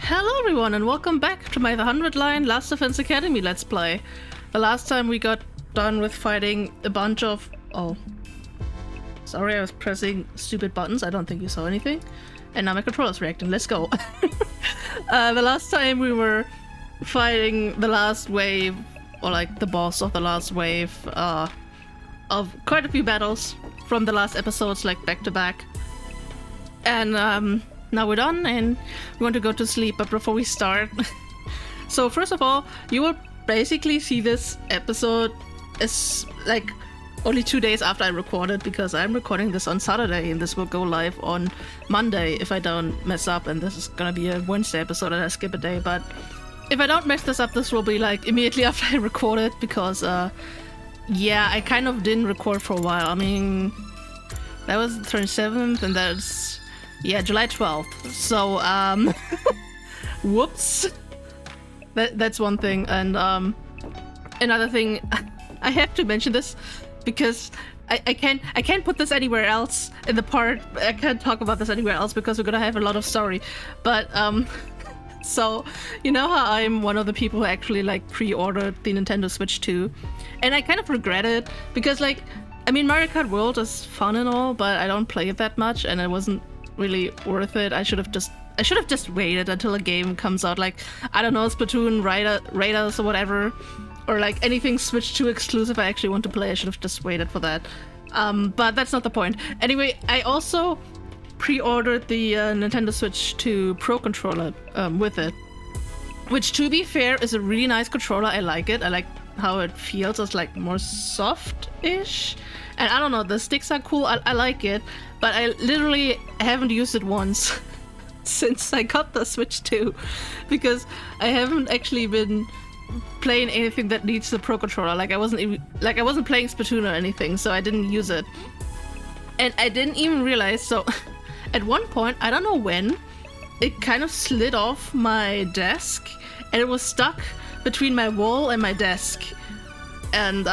Hello everyone and welcome back to my The 100 Line Last Defense Academy Let's Play. The last time we got done with fighting a bunch of... Oh. Sorry, I was pressing stupid buttons. I don't think you saw anything. And now my controller's reacting. Let's go. The last time we were fighting the last wave, or like the boss of the last wave, of quite a few battles from the last episodes, like back to back. And now we're done and we want to go to sleep, but before we start... So first of all, you will basically see this episode as like only 2 days after I recorded, because I'm recording this on Saturday and this will go live on Monday if I don't mess up, and this is gonna be a Wednesday episode and I skip a day, but if I don't mess this up, this will be like immediately after I record it, because yeah, I kind of didn't record for a while. I mean, that was the 27th and that's... Yeah, July 12th. So, whoops. That's one thing. And another thing, I have to mention this because I can't put this anywhere else in the part. I can't talk about this anywhere else because we're gonna have a lot of story. But so you know how I'm one of the people who actually like pre-ordered the Nintendo Switch 2, and I kind of regret it because, like, I mean, Mario Kart World is fun and all, but I don't play it that much, and it wasn't really worth it. I should have just waited until a game comes out, like, I don't know, Splatoon, Raiders or whatever, or like anything Switch 2 exclusive I actually want to play. I should have just waited for that. But that's not the point. Anyway, I also pre-ordered the Nintendo Switch 2 Pro controller with it, which, to be fair, is a really nice controller. I like it. I like how it feels. It's like more soft-ish, and I don't know, the sticks are cool. I like it, but I literally haven't used it once since I got the Switch 2, because I haven't actually been playing anything that needs the Pro controller. Like, I wasn't playing Splatoon or anything, so I didn't use it, and I didn't even realize. So at one point, I don't know when, it kind of slid off my desk and it was stuck between my wall and my desk, and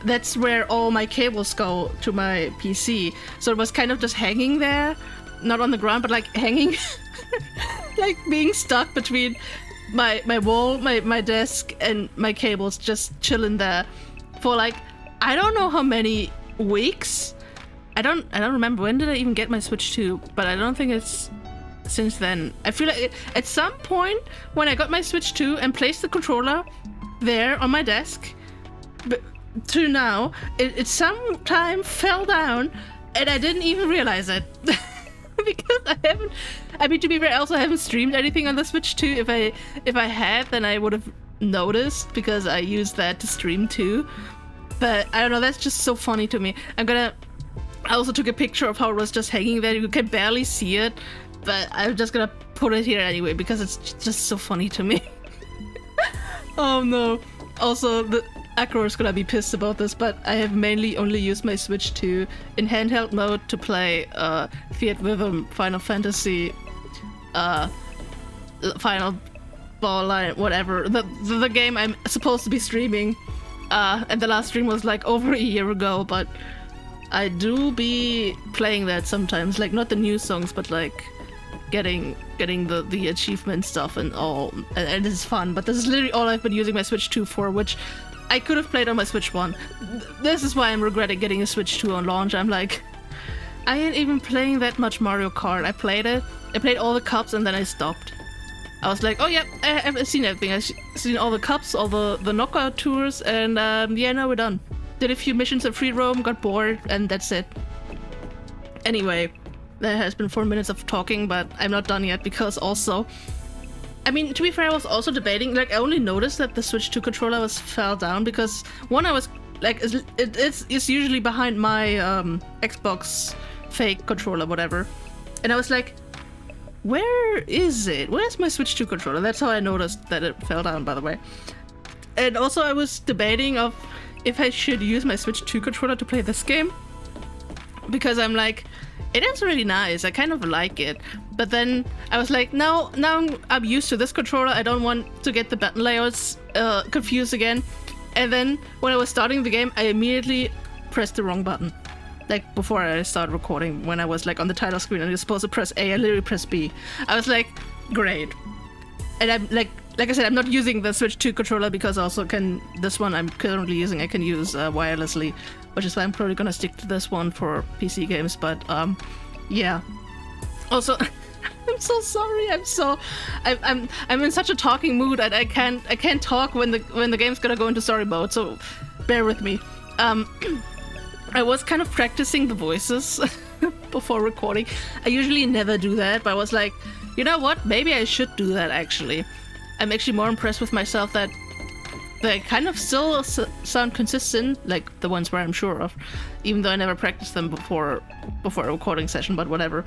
that's where all my cables go to my PC. So it was kind of just hanging there, not on the ground, but like hanging, like being stuck between my wall, my desk, and my cables, just chilling there for like, I don't know how many weeks. I don't remember when did I even get my Switch 2, but I don't think it's since then. I feel like at some point when I got my Switch 2 and placed the controller there on my desk, but to now, it sometime fell down and I didn't even realize it. Because I mean, to be fair, I also haven't streamed anything on the Switch 2. If I had, then I would have noticed, because I used that to stream too. But I don't know, that's just so funny to me. I also took a picture of how it was just hanging there. You can barely see it, but I'm just gonna put it here anyway because it's just so funny to me. Oh no. Also, the Acro is gonna be pissed about this, but I have mainly only used my Switch 2 in handheld mode to play Fiat Rhythm, Final Fantasy, Final Ball Line, whatever. The game I'm supposed to be streaming. And the last stream was like over a year ago, but I do be playing that sometimes. Like, not the new songs, but like getting the achievement stuff and all, and it's fun. But this is literally all I've been using my Switch 2 for, which I could have played on my Switch 1. This is why I'm regretting getting a Switch 2 on launch. I'm like, I ain't even playing that much Mario Kart. I played all the cups and then I stopped. I was like, oh yeah, I've seen everything. I've seen all the cups, all the knockout tours, and yeah, now we're done. Did a few missions at free roam, got bored, and that's it. Anyway, there has been 4 minutes of talking, but I'm not done yet, because also, I mean, to be fair, I was also debating, like, I only noticed that the Switch 2 controller fell down because, one, I was, like, it's usually behind my Xbox fake controller, whatever, and I was like, where is it? Where's my Switch 2 controller? That's how I noticed that it fell down, by the way. And also I was debating of if I should use my Switch 2 controller to play this game, because I'm like, it is really nice, I kind of like it, but then I was like, now I'm used to this controller, I don't want to get the button layouts confused again. And then when I was starting the game, I immediately pressed the wrong button. like before I started recording, when I was like on the title screen and you're supposed to press A, I literally pressed B. I was like, great. and I'm like I said, I'm not using the Switch 2 controller because also this one I'm currently using, I can use wirelessly, which is why I'm probably gonna stick to this one for PC games. But yeah. Also, I'm so sorry. I'm in such a talking mood that I can't talk when the game's gonna go into story mode. So bear with me. I was kind of practicing the voices before recording. I usually never do that, but I was like, you know what? Maybe I should do that actually. I'm actually more impressed with myself that they kind of still sound consistent, like the ones where I'm sure of, even though I never practiced them before a recording session, but whatever.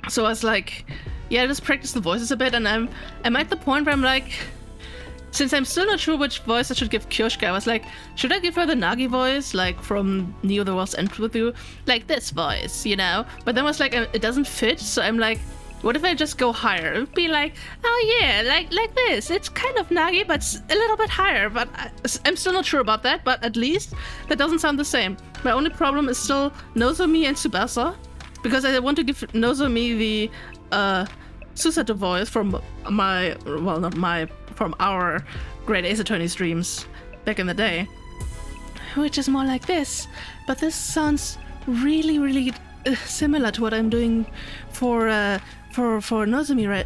So I was like, yeah, just practice the voices a bit, and I'm at the point where I'm like, since I'm still not sure which voice I should give Kyoshka, I was like, should I give her the Nagi voice, like from Neo the World's End with You? Like this voice, you know? But then I was like, it doesn't fit, so I'm like, what if I just go higher? It would be like, oh yeah, like this. It's kind of Nagi, but a little bit higher. But I'm still not sure about that, but at least that doesn't sound the same. My only problem is still Nozomi and Tsubasa, because I want to give Nozomi the Susato voice from from our Great Ace Attorney streams back in the day, which is more like this. But this sounds really, really similar to what I'm doing for Nozomi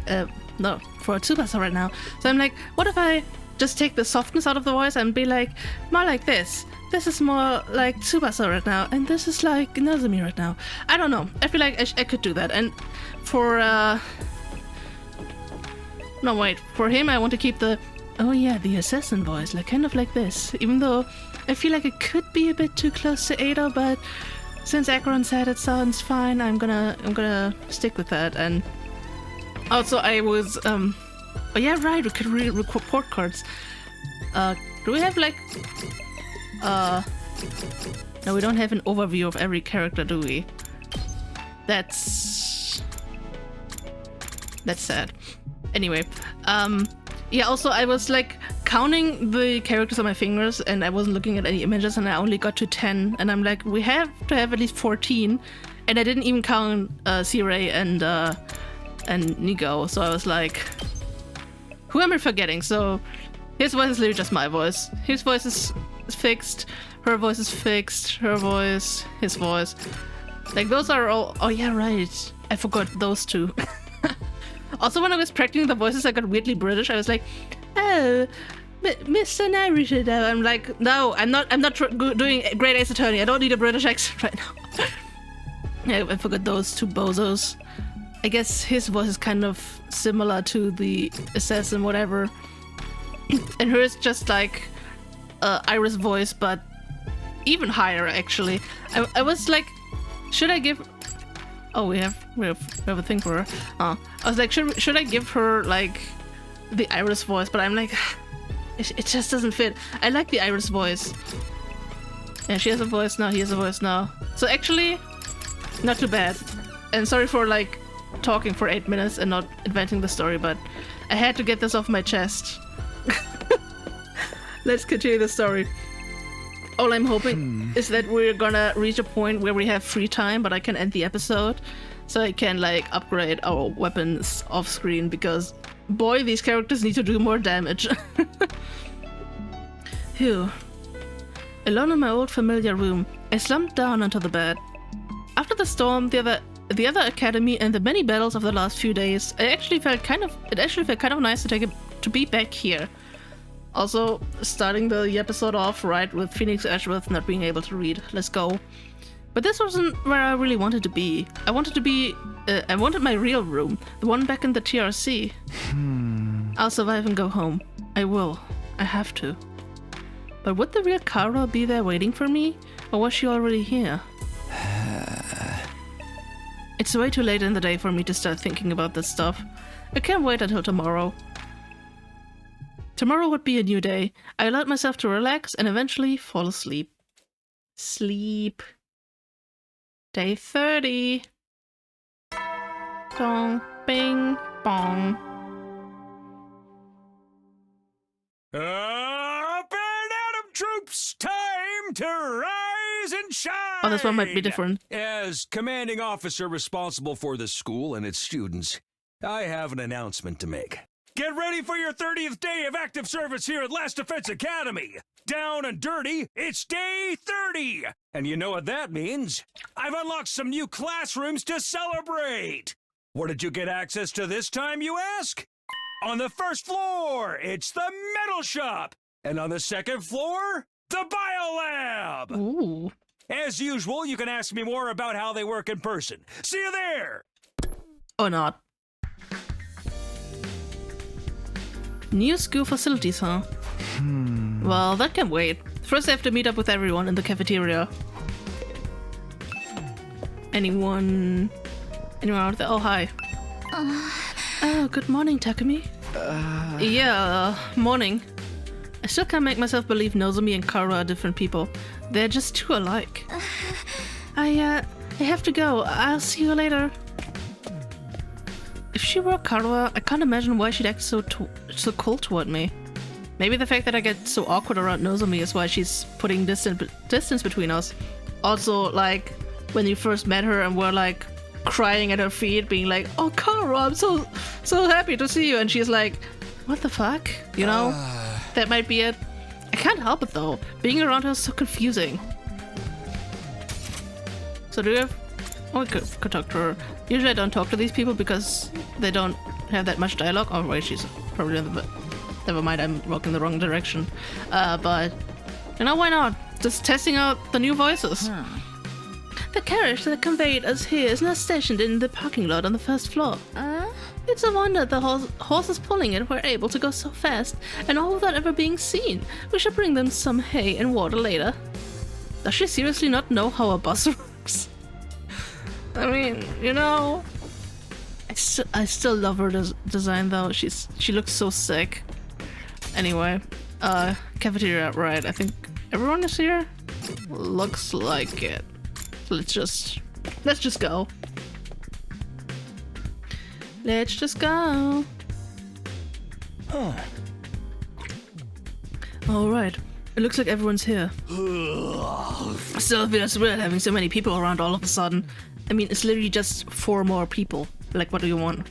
for Tsubasa right now. So I'm like, what if I just take the softness out of the voice and be like, more like this. This is more like Tsubasa right now, and this is like Nozomi right now. I don't know. I feel like I could do that. And for no, wait. For him, I want to keep the, oh yeah, the assassin voice, like kind of like this. Even though I feel like it could be a bit too close to Ada, but since Akron said it sounds fine, I'm gonna stick with that. And also, I was, oh yeah, right. We could read report cards. Do we have like, no, we don't have an overview of every character, do we? That's sad. Anyway, yeah, also I was like counting the characters on my fingers and I wasn't looking at any images and I only got to 10 and I'm like, we have to have at least 14, and I didn't even count Sirei and Nigo, so I was like, who am I forgetting? So his voice is literally just my voice. His voice is fixed, her voice is fixed, her voice, his voice. Like those are all, oh yeah, right. I forgot those two. Also, when I was practicing the voices, I got weirdly British. I was like, oh, Mr. Narrator. I'm like, no, I'm not doing Great Ace Attorney. I don't need a British accent right now. Yeah, I forgot those two bozos. I guess his voice is kind of similar to the assassin, whatever. And hers just like Iris voice, but even higher, actually. I was like, should I give... Oh, we have a thing for her. I was like, should I give her like the Iris voice? But I'm like, it just doesn't fit. I like the Iris voice. Yeah, she has a voice now. He has a voice now. So actually, not too bad. And sorry for like talking for 8 minutes and not inventing the story, but I had to get this off my chest. Let's continue the story. All I'm hoping is that we're gonna reach a point where we have free time, but I can end the episode so I can like upgrade our weapons off screen, because boy, these characters need to do more damage. Phew. Alone in my old familiar room, I slumped down onto the bed. After the storm, the other academy, and the many battles of the last few days, it actually felt kind of nice to be back here. Also, starting the episode off right with Phoenix Edgeworth not being able to read. Let's go. But this wasn't where I really wanted to be. I wanted my real room, the one back in the TRC. I'll survive and go home. I will. I have to. But would the real Kara be there waiting for me? Or was she already here? It's way too late in the day for me to start thinking about this stuff. I can't wait until tomorrow. Tomorrow would be a new day. I allowed myself to relax and eventually fall asleep. Sleep. Day 30. Dong, bing, bong. Up and Adam troops, time to rise and shine! Oh, this one might be different. As commanding officer responsible for the school and its students, I have an announcement to make. get ready for your 30th day of active service here at Last Defense Academy. Down and dirty, it's day 30. And you know what that means? I've unlocked some new classrooms to celebrate. Where did you get access to this time, you ask? On the first floor, it's the metal shop. And on the second floor, the biolab. Ooh. As usual, you can ask me more about how they work in person. See you there! Or not. New school facilities, huh? Well, that can wait. First I have to meet up with everyone in the cafeteria. Anyone out there? Oh, hi. Oh, good morning, Takumi. Yeah, morning. I still can't make myself believe Nozomi and Kara are different people. They're just too alike. I have to go. I'll see you later. If she were Kara, I can't imagine why she'd act so cold toward me. Maybe the fact that I get so awkward around Nozomi is why she's putting distance between us. Also, like, when you first met her and were like crying at her feet, being like, "Oh, Kara, I'm so happy to see you," and she's like, "What the fuck?" You know? That might be it. I can't help it though. Being around her is so confusing. So do you have... Oh, I could talk to her. Usually I don't talk to these people because they don't have that much dialogue. Oh, wait, she's probably... Never mind, I'm walking the wrong direction. But, you know, why not? Just testing out the new voices. The carriage that conveyed us here is now stationed in the parking lot on the first floor. It's a wonder the horses pulling it were able to go so fast, and all without ever being seen. We should bring them some hay and water later. Does she seriously not know how a bus works? I mean, you know... I still love her design though. She looks so sick. Anyway, cafeteria, right? I think everyone is here? Looks like it. Let's just go. Let's just go. Alright. It looks like everyone's here. Still feels weird having so many people around all of a sudden. I mean, it's literally just 4 more people. Like, what do you want?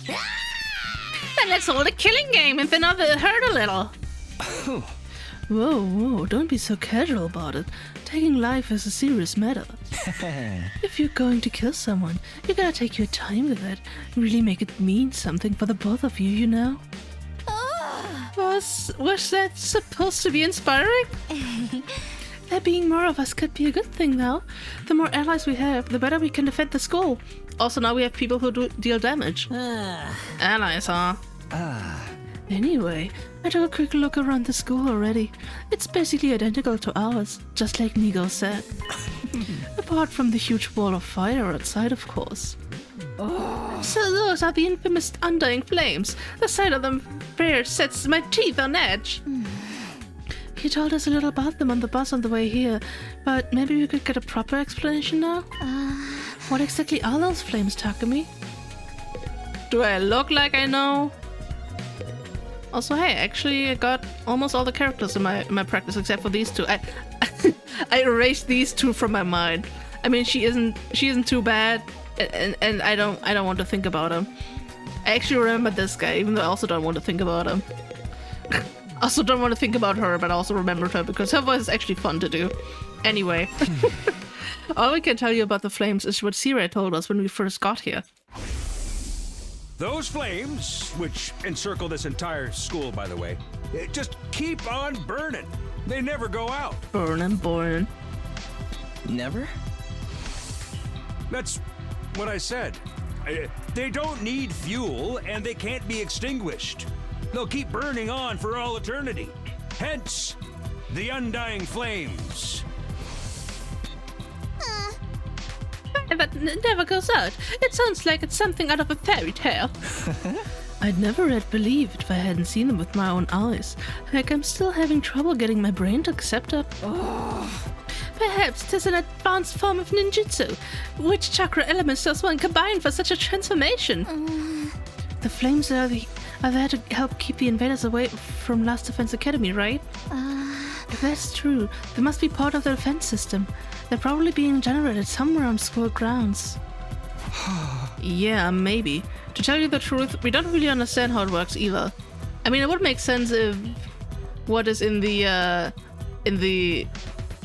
Then let's hold a killing game and then I'll hurt a little. Whoa, don't be so casual about it. Taking life is a serious matter. If you're going to kill someone, you gotta take your time with it. Really make it mean something for the both of you, you know? Was that supposed to be inspiring? There being more of us could be a good thing, though. The more allies we have, the better we can defend the school. Also, now we have people who deal damage. Allies, huh? Anyway, I took a quick look around the school already. It's basically identical to ours, just like Nigo said. Apart from the huge wall of fire outside, of course. So those are the infamous undying flames. The sight of them there sets my teeth on edge. He told us a little about them on the bus on the way here, but maybe we could get a proper explanation now? What exactly are those flames, Takumi? Do I look like I know? Also, hey, actually, I got almost all the characters in my practice except for these 2. I erased these 2 from my mind. I mean, she isn't too bad, and I don't want to think about him. I actually remember this guy, even though I also don't want to think about him. Also don't want to think about her, but I also remembered her because her voice is actually fun to do. Anyway, all we can tell you about the flames is what Sirei told us when we first got here. Those flames, which encircle this entire school, by the way, just keep on burning. They never go out. Burning. Never? That's what I said. They don't need fuel, and they can't be extinguished. They'll keep burning on for all eternity. Hence, the undying flames. But it never goes out. It sounds like it's something out of a fairy tale. I'd never had believed it if I hadn't seen them with my own eyes. Like, I'm still having trouble getting my brain to accept it. Perhaps it is an advanced form of ninjutsu. Which chakra elements does one combine for such a transformation? The flames are there to help keep the invaders away from Last Defense Academy, right? If that's true, they must be part of the defense system. They're probably being generated somewhere on school grounds. Yeah, maybe. To tell you the truth, we don't really understand how it works either. I mean, it would make sense if what is in the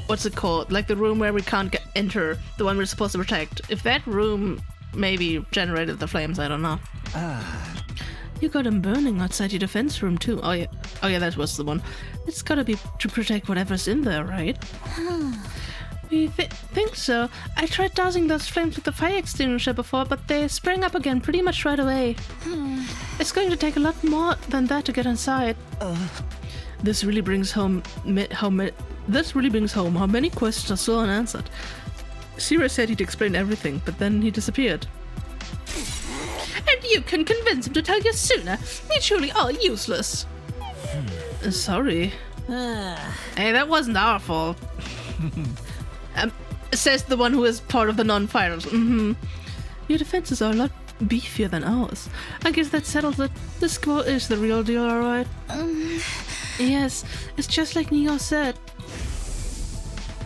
what's it called? Like the room where we can't enter, the one we're supposed to protect. If that room maybe generated the flames, I don't know. You got them burning outside your defense room too. Oh yeah, that was the one. It's gotta be to protect whatever's in there, right? We think so. I tried dousing those flames with the fire extinguisher before, but they sprang up again pretty much right away. It's going to take a lot more than that to get inside. This really brings home how many questions are still unanswered. Sirei said he'd explain everything, but then he disappeared. And you can convince him to tell you sooner. We truly are useless. Sorry. Hey, that wasn't our fault. Says the one who is part of the non-fighters. Your defenses are a lot beefier than ours. I guess that settles it. The squall is the real deal, alright? Yes, it's just like Neo said.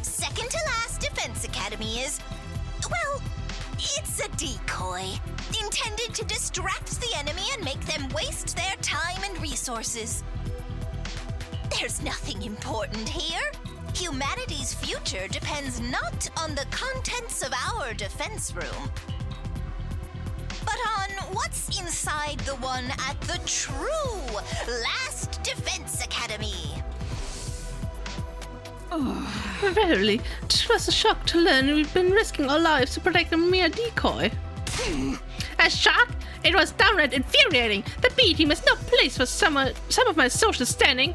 Second to last defense academy is, well, it's a decoy. Intended to distract the enemy and make them waste their time and resources. There's nothing important here. Humanity's future depends not on the contents of our defense room, but on what's inside the one at the true Last Defense Academy. Verily, it was a shock to learn we've been risking our lives to protect a mere decoy. A shock? It was downright infuriating. The B team is no place for some of my social standing.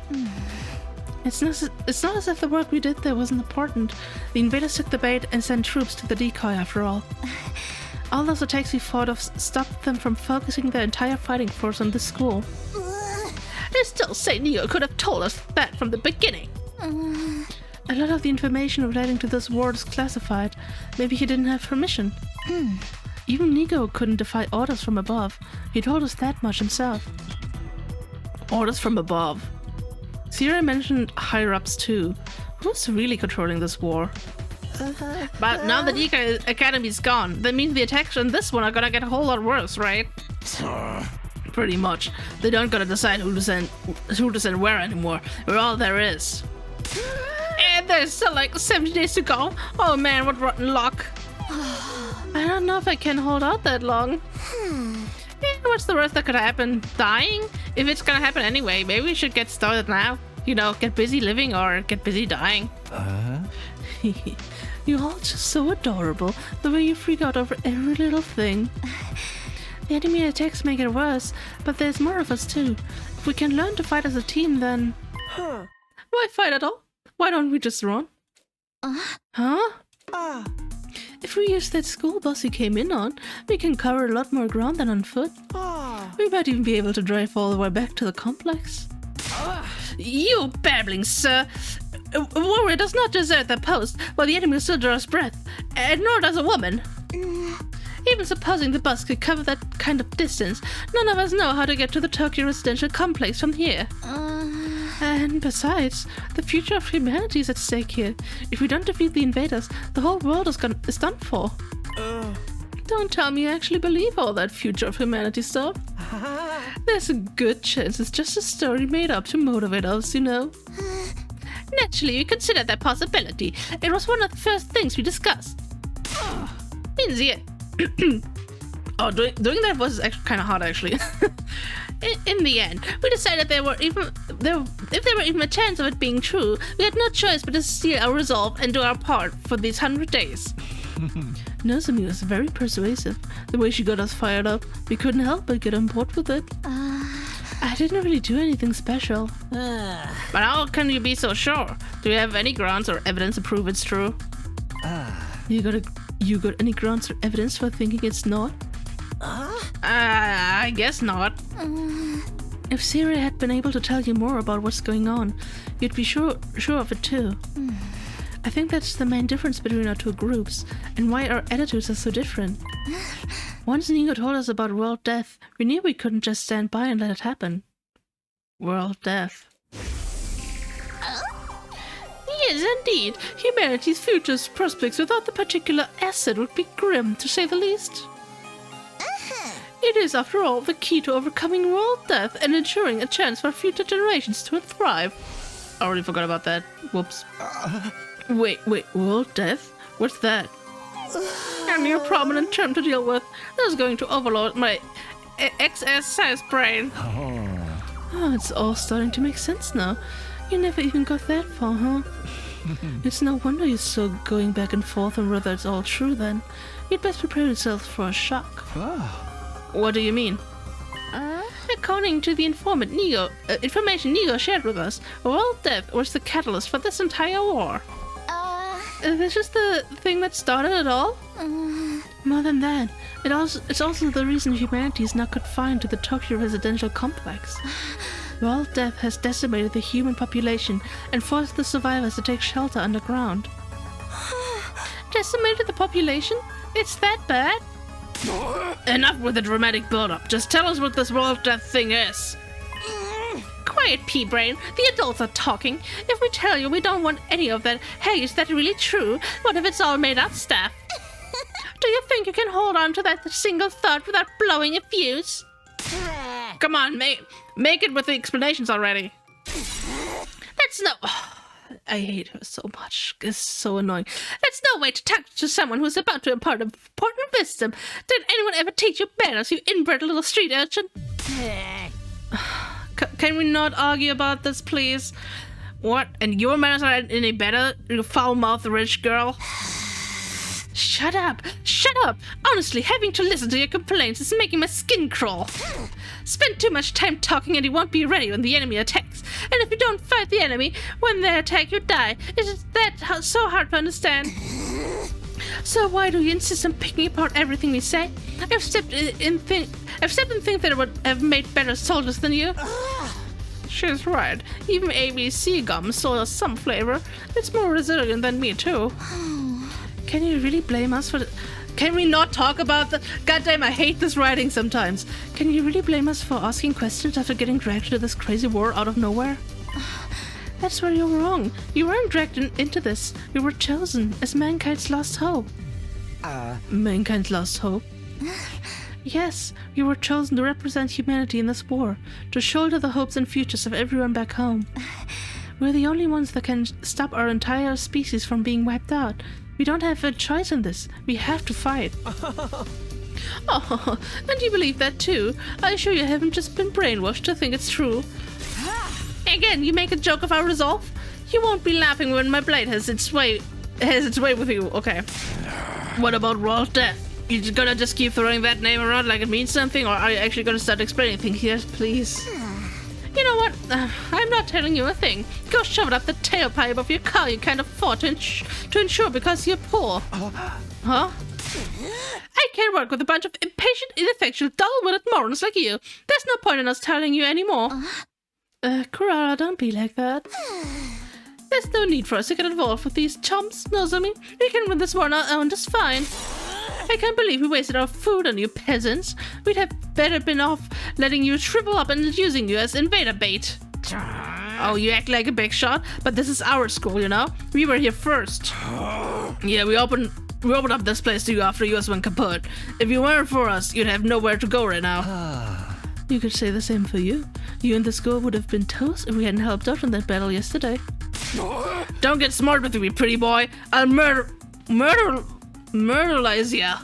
It's not as if the work we did there wasn't important. The invaders took the bait and sent troops to the decoy after all. All those attacks we fought off stopped them from focusing their entire fighting force on this school. I still say Neo could have told us that from the beginning. A lot of the information relating to this war is classified. Maybe he didn't have permission. Even Nigo couldn't defy orders from above. He told us that much himself. Orders from above. Sirei mentioned higher-ups too. Who's really controlling this war? But now the Decoy Academy's gone. That means the attacks on this one are gonna get a whole lot worse, right? Pretty much. They don't gotta decide who to send where anymore. We're all there is. And there's still like 70 days to go. Oh man, what rotten luck. I don't know if I can hold out that long. What's the worst that could happen? Dying? If it's gonna happen anyway, maybe we should get started now. You know, get busy living or get busy dying. You're all just so adorable, the way you freak out over every little thing. The enemy attacks make it worse, but there's more of us too. If we can learn to fight as a team, then... Why fight at all? Why don't we just run? If we use that school bus he came in on, we can cover a lot more ground than on foot. We might even be able to drive all the way back to the complex. You babbling, sir! A warrior does not desert their post while the enemy still draws breath, and nor does a woman. Even supposing the bus could cover that kind of distance, none of us know how to get to the Tokyo residential complex from here. And besides, the future of humanity is at stake here. If we don't defeat the invaders, the whole world is done for. Don't tell me you actually believe all that future of humanity stuff. There's a good chance it's just a story made up to motivate us, you know. Naturally, we considered that possibility. It was one of the first things we discussed. In the end... doing that was actually kind of hard, actually. In the end, we decided if there were even a chance of it being true, we had no choice but to seal our resolve and do our part for these 100 days. Nozomi was very persuasive. The way she got us fired up, we couldn't help but get on board with it. I didn't really do anything special. But how can you be so sure? Do you have any grounds or evidence to prove it's true? You got any grounds or evidence for thinking it's not? I guess not. If Sirei had been able to tell you more about what's going on, you'd be sure of it too. I think that's the main difference between our two groups, and why our attitudes are so different. Once Nigo told us about world death, we knew we couldn't just stand by and let it happen. World death. Yes, indeed. Humanity's future prospects without the particular asset would be grim, to say the least. It is, after all, the key to overcoming world death and ensuring a chance for future generations to thrive. I already forgot about that. Whoops. Wait, world death? What's that? A new prominent term to deal with. That is going to overload my XS-sized brain. Oh, it's all starting to make sense now. You never even got that far, huh? It's no wonder you're so going back and forth on whether it's all true then. You'd best prepare yourself for a shock. What do you mean? According to the information Nigo shared with us, world death was the catalyst for this entire war. This is the thing that started it all? More than that, it's also the reason humanity is not confined to the Tokyo residential complex. World death has decimated the human population and forced the survivors to take shelter underground. Decimated the population? It's that bad? Enough with the dramatic build-up. Just tell us what this world death thing is. Quiet, pea-brain. The adults are talking. If we tell you we don't want any of that, hey, is that really true? What if it's all made up stuff? Do you think you can hold on to that single thought without blowing a fuse? Come on, make it with the explanations already. That's no... I hate her so much. It's so annoying. That's no way to talk to someone who's about to impart important wisdom. Did anyone ever teach you manners, you inbred little street urchin? Can we not argue about this, please? What? And your manners aren't any better, you foul-mouthed rich girl? Shut up! Shut up! Honestly, having to listen to your complaints is making my skin crawl. Spend too much time talking and you won't be ready when the enemy attacks. And if you don't fight the enemy, when they attack, you die. Is that so hard to understand? So why do you insist on picking apart everything we say? I've stepped in and think that it would have made better soldiers than you. She's right. Even ABC gum still has some flavor. It's more resilient than me, too. Can you really blame us for the... Can we not talk about the... Goddamn, I hate this writing sometimes. Can you really blame us for asking questions after getting dragged into this crazy war out of nowhere? That's where you're wrong. You weren't dragged into this. You were chosen as mankind's lost hope. Mankind's lost hope? Yes, you were chosen to represent humanity in this war, to shoulder the hopes and futures of everyone back home. We're the only ones that can stop our entire species from being wiped out. We don't have a choice in this. We have to fight. Oh, and you believe that too? I assure you haven't just been brainwashed to think it's true. Again, you make a joke of our resolve? You won't be laughing when my blade has its way with you. Okay. What about world death? You gonna just keep throwing that name around like it means something, or are you actually gonna start explaining things? Yes, please. You know what? I'm not telling you a thing. Go shove it up the tailpipe of your car you can't afford to insure because you're poor. Huh? I can't work with a bunch of impatient, ineffectual, dull-witted morons like you. There's no point in us telling you anymore. Kurara, don't be like that. There's no need for us to get involved with these chumps, Nozomi. We can win this war on our own just fine. I can't believe we wasted our food on you peasants. We'd have better been off letting you shrivel up and using you as invader bait. Oh, you act like a big shot, but this is our school, you know? We were here first. Yeah, we opened up this place to you after US went kaput. If you weren't for us, you'd have nowhere to go right now. You could say the same for you. You and the school would have been toast if we hadn't helped out in that battle yesterday. Don't get smart with me, pretty boy. I'll murderize ya.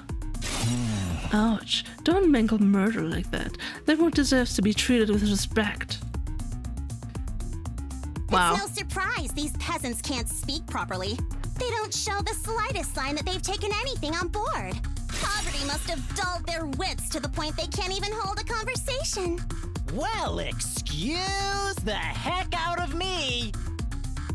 Ouch. Don't mangle murder like that. That one deserves to be treated with respect. Wow. It's no surprise these peasants can't speak properly. They don't show the slightest sign that they've taken anything on board. Poverty must have dulled their wits to the point they can't even hold a conversation. Well, excuse the heck out of me.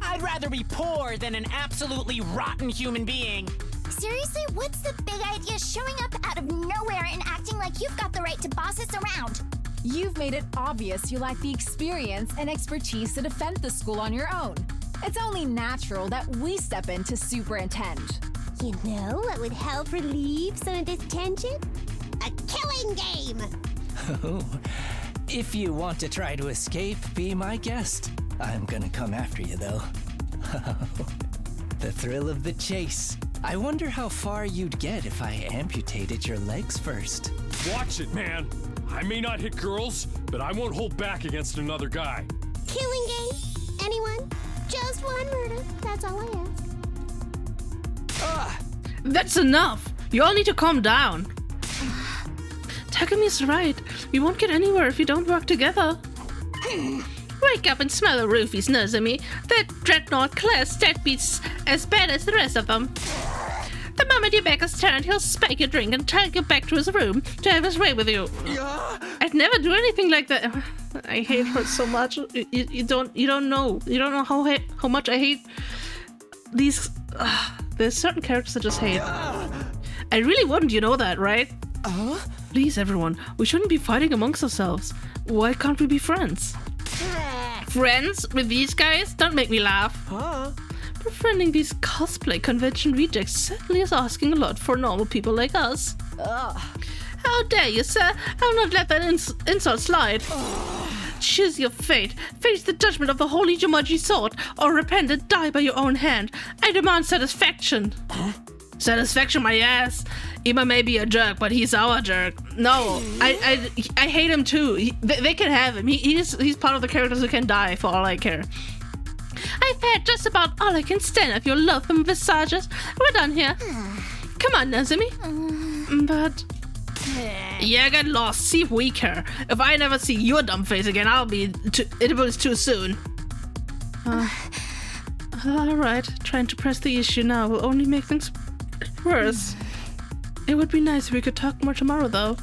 I'd rather be poor than an absolutely rotten human being. Seriously, what's the big idea showing up out of nowhere and acting like you've got the right to boss us around? You've made it obvious you lack the experience and expertise to defend the school on your own. It's only natural that we step in to superintend. You know what would help relieve some of this tension? A killing game! Oh, if you want to try to escape, be my guest. I'm gonna come after you, though. The thrill of the chase. I wonder how far you'd get if I amputated your legs first. Watch it, man. I may not hit girls, but I won't hold back against another guy. Killing game? Anyone? Just one murder. That's all I ask. That's enough! You all need to calm down. Takumi's right. We won't get anywhere if we don't work together. Wake up and smell the roofies, Nozomi. That dreadnought class deadbeat's as bad as the rest of them. The moment your back is turned, he'll spike your drink and take you back to his room to have his way with you. I'd never do anything like that. I hate her so much. You don't know. You don't know how much I hate these. There's certain characters I just hate. I really wouldn't. You know that, right? Please, everyone. We shouldn't be fighting amongst ourselves. Why can't we be friends? Friends with these guys? Don't make me laugh. Befriending these cosplay convention rejects certainly is asking a lot for normal people like us. How dare you, sir? I'll not let that insult slide. Choose your fate. Face the judgment of the holy Jumanji sword, or repent and die by your own hand. I demand satisfaction. Satisfaction, my ass. Ima may be a jerk, but he's our jerk. No, I hate him too. They can have him. He's part of the characters who can die for all I care. I've had just about all I can stand of your loathsome visages. We're done here. Come on, Nozomi. But... yeah, get lost. See if we care. If I never see your dumb face again, it was too soon. Alright, trying to press the issue now will only make things worse. It would be nice if we could talk more tomorrow, though.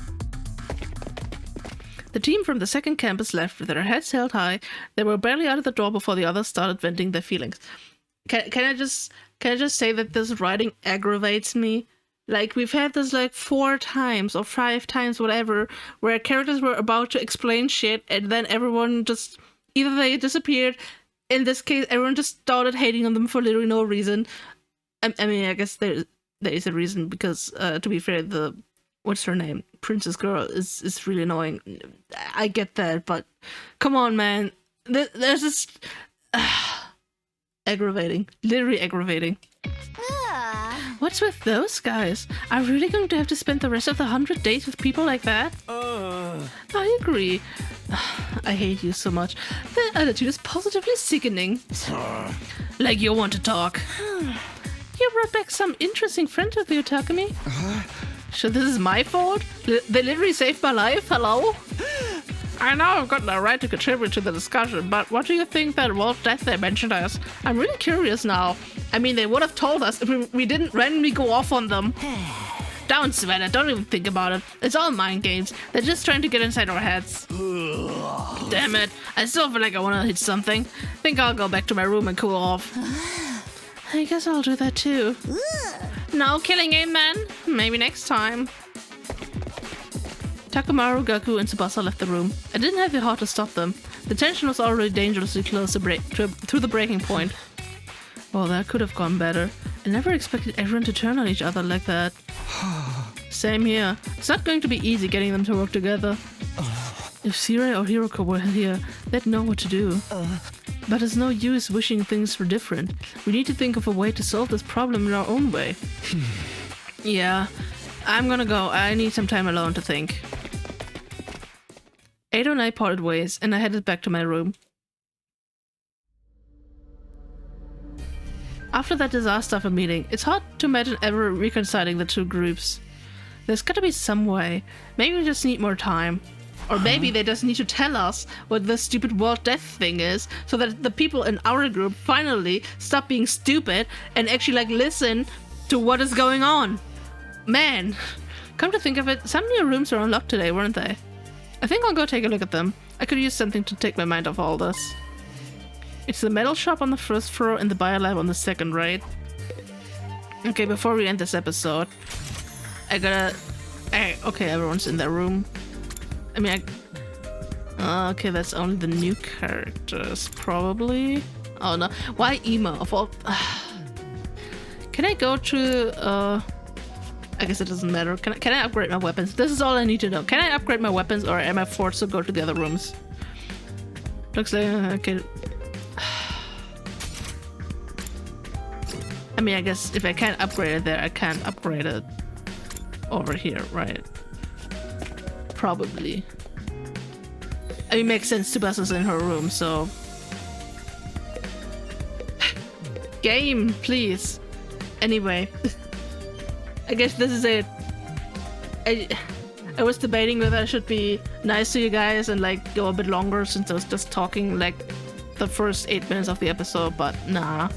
The team from the second campus left with their heads held high. They were barely out of the door before the others started venting their feelings. Can I just say that this writing aggravates me? Like, we've had this like 4 times or 5 times, whatever, where characters were about to explain shit and then everyone just, either they disappeared. In this case, everyone just started hating on them for literally no reason. I mean, I guess there is a reason because, to be fair, what's her name? Princess Girl is really annoying. I get that, but come on, man. There's just aggravating. Literally aggravating. What's with those guys? Are we really going to have to spend the rest of the 100 days with people like that? I agree. I hate you so much. Their attitude is positively sickening. Like you want to talk. You brought back some interesting friends with you, Takumi. So this is my fault? They literally saved my life? Hello? I know I've got no right to contribute to the discussion, but what do you think that World Death they mentioned us? I'm really curious now. I mean, they would have told us if we didn't randomly go off on them. Don't sweat it, don't even think about it. It's all mind games. They're just trying to get inside our heads. Damn it, I still feel like I want to hit something. Think I'll go back to my room and cool off. I guess I'll do that too. No killing game, man. Maybe next time. Takamaru, Gaku, and Tsubasa left the room. I didn't have the heart to stop them. The tension was already dangerously close to the breaking point. Well, that could have gone better. I never expected everyone to turn on each other like that. Same here. It's not going to be easy getting them to work together. If Sirei or Hiroko were here, they'd know what to do. But it's no use wishing things were different. We need to think of a way to solve this problem in our own way. Yeah, I'm gonna go. I need some time alone to think. Ado and I parted ways, and I headed back to my room. After that disaster of a meeting, it's hard to imagine ever reconciling the two groups. There's gotta be some way. Maybe we just need more time. Or maybe they just need to tell us what the stupid world death thing is, so that the people in our group finally stop being stupid and actually like listen to what is going on. Man, come to think of it, some new rooms were unlocked today, weren't they? I think I'll go take a look at them. I could use something to take my mind off all this. It's the metal shop on the first floor and the biolab on the second, right? Okay, before we end this episode, okay, everyone's in their room. I mean, okay, that's only the new characters, probably. Oh no, why Emo? Of all, can I go to? I guess it doesn't matter. Can I upgrade my weapons? This is all I need to know. Can I upgrade my weapons, or am I forced to go to the other rooms? Looks like okay. I mean, I guess if I can't upgrade it there, I can't upgrade it over here, right? Probably. I mean, it makes sense. Tsubasa's in her room, so... Game, please. Anyway. I guess this is it. I was debating whether I should be nice to you guys and like go a bit longer since I was just talking like the first 8 minutes of the episode, but nah.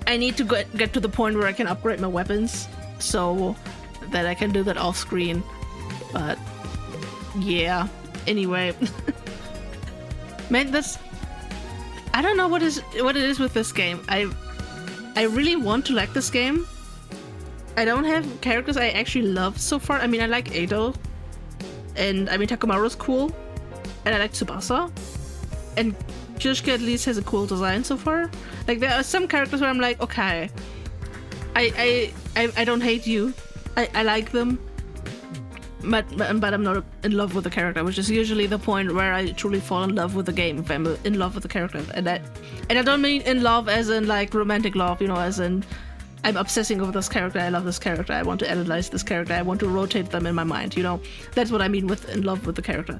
I need to get to the point where I can upgrade my weapons so that I can do that off screen. But yeah. Anyway. Man, this... I don't know what it is with this game. I really want to like this game. I don't have characters I actually love so far. I mean, I like Edo, and I mean Takamaru's cool, and I like Tsubasa, and Jushka at least has a cool design so far. Like there are some characters where I'm like, okay, I don't hate you, I like them, but I'm not in love with the character, which is usually the point where I truly fall in love with the game, if I'm in love with the character. And I don't mean in love as in like romantic love, you know, as in I'm obsessing over this character, I love this character, I want to analyze this character, I want to rotate them in my mind, you know? That's what I mean with in love with the character.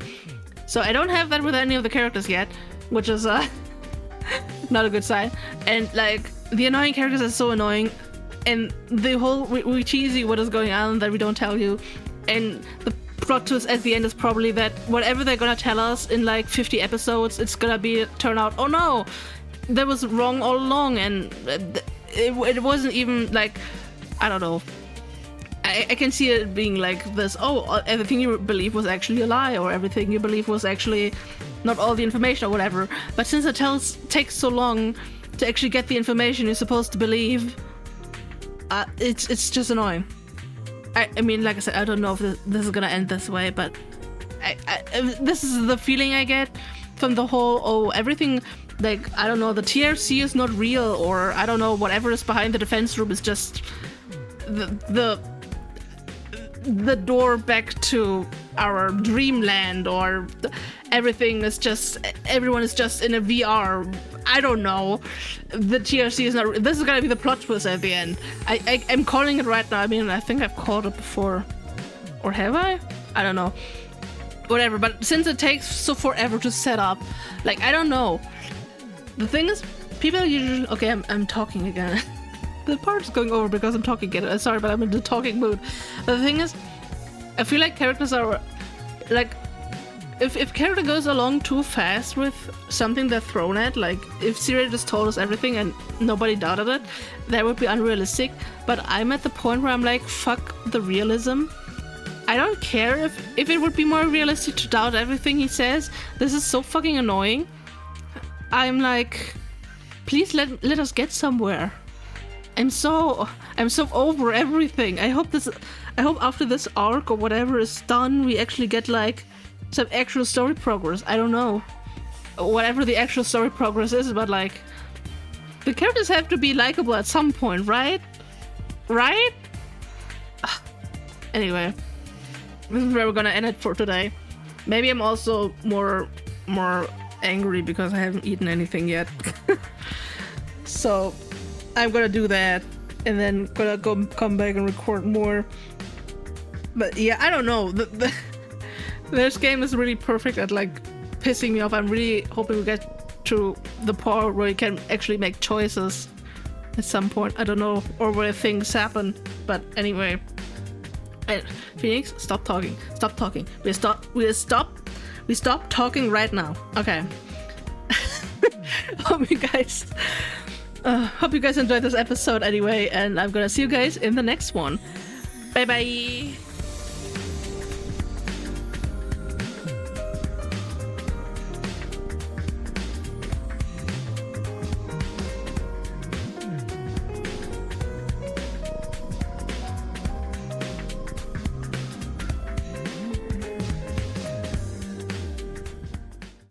So I don't have that with any of the characters yet, which is not a good sign. And like, the annoying characters are so annoying, and the whole we cheesy what is going on that we don't tell you. And the plot twist at the end is probably that whatever they're gonna tell us in like 50 episodes, it's gonna be turn out, oh no, that was wrong all along, and it wasn't even like, I don't know. I can see it being like this, oh, everything you believe was actually a lie, or everything you believe was actually not all the information or whatever. But since it takes so long to actually get the information you're supposed to believe, it's just annoying. I mean, like I said, I don't know if this is gonna end this way, but this is the feeling I get from the whole, oh, everything, like, I don't know, the TRC is not real, or I don't know, whatever is behind the defense room is just the door back to our dreamland, or everything is just, everyone is just in a VR. I don't know. The TRC is not. This is gonna be the plot twist at the end. I'm calling it right now. I mean, I think I've called it before, or have I? I don't know. Whatever. But since it takes so forever to set up, like, I don't know. The thing is, people usually. Okay, I'm talking again. The part is going over because I'm talking again. Sorry, but I'm in the talking mood. But the thing is, I feel like characters are like. If character goes along too fast with something they're thrown at, like if Sirei just told us everything and nobody doubted it, that would be unrealistic. But I'm at the point where I'm like, fuck the realism. I don't care if it would be more realistic to doubt everything he says. This is so fucking annoying. I'm like, please let us get somewhere. I'm so over everything. I hope after this arc or whatever is done, we actually get like some actual story progress. I don't know. Whatever the actual story progress is, but like, the characters have to be likable at some point, right? Right? Anyway, this is where we're gonna end it for today. Maybe I'm also more angry because I haven't eaten anything yet. So I'm gonna do that and then gonna come back and record more. But yeah, I don't know. This game is really perfect at like pissing me off. I'm really hoping we get to the part where you can actually make choices at some point. I don't know, or where things happen. But anyway, Phoenix, stop talking. Stop talking. We stop talking right now. Okay. Hope you guys enjoyed this episode anyway, and I'm gonna see you guys in the next one. Bye bye.